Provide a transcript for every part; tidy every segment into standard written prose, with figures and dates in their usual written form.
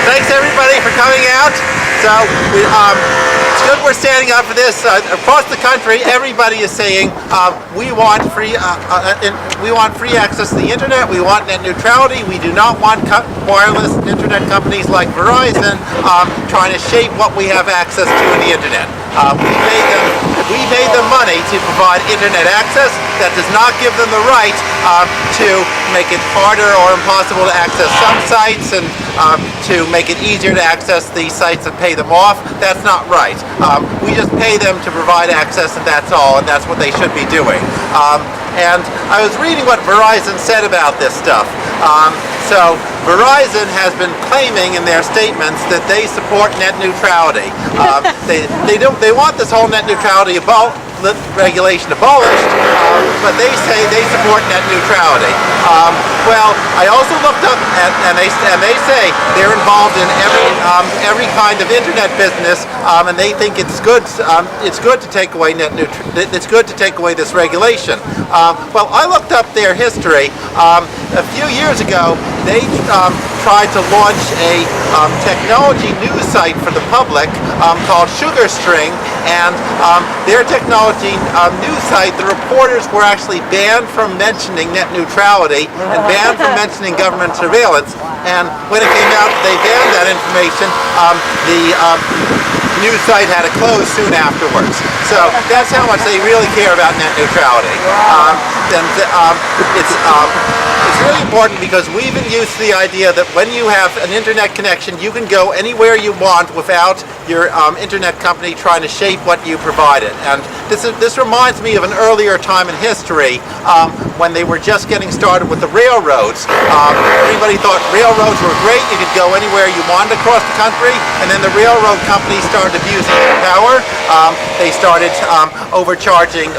Thanks everybody for coming out. So it's good we're standing up for this. Across the country, everybody is saying we want free access to the internet. We want net neutrality. We do not want wireless internet companies like Verizon trying to shape what we have access to in the internet. We paid them money to provide internet access. That does not give them the right to make it harder or impossible to access some sites and to make it easier to access the sites that pay them off. That's not right. We just pay them to provide access, and that's all, and that's what they should be doing. And I was reading what Verizon said about this stuff. So Verizon has been claiming in their statements that they support net neutrality. They want this whole net neutrality regulation abolished, but they say they support net neutrality. Well, I also looked up and they say they're involved in every kind of internet business, and they think it's good. It's good to take away it's good to take away this regulation. Well, I looked up their history. A few years ago, they tried to launch a technology news site for the public called Sugar String, and their technology news site, the reporters were actually banned from mentioning net neutrality and banned from mentioning government surveillance. And when it came out they banned that information, the news site had to close soon afterwards. So that's how much they really care about net neutrality. It's really important because we've been used to the idea that when you have an internet connection, you can go anywhere you want without your internet company trying to shape what you provided. And this reminds me of an earlier time in history when they were just getting started with the railroads. Everybody thought railroads were great. You could go anywhere you wanted across the country, and then the railroad companies started abusing their power. They started overcharging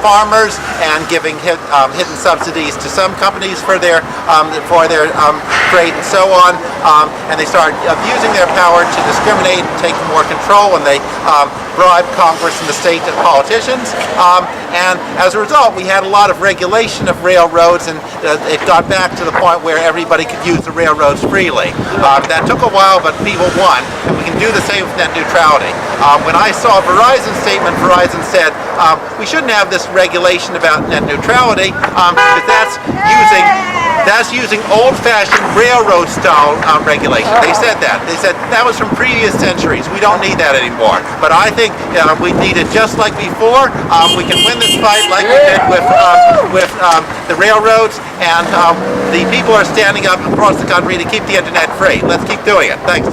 farmers and giving hidden subsidies to some companies for their freight and so on, and they started abusing their power to discriminate and take more control, and they bribed Congress and the state and politicians, and as a result we had a lot of regulation of railroads, and it got back to the point where everybody could use the railroads freely. That took a while, but people won, and we can do the same with net neutrality. When I saw Verizon's statement, Verizon said we shouldn't have this regulation about net neutrality because that's using old-fashioned railroad-style regulation. They said that. They said that was from previous centuries. We don't need that anymore. But I think we need it just like before. We can win this fight like we did with the railroads, and the people are standing up across the country to keep the internet free. Let's keep doing it. Thanks.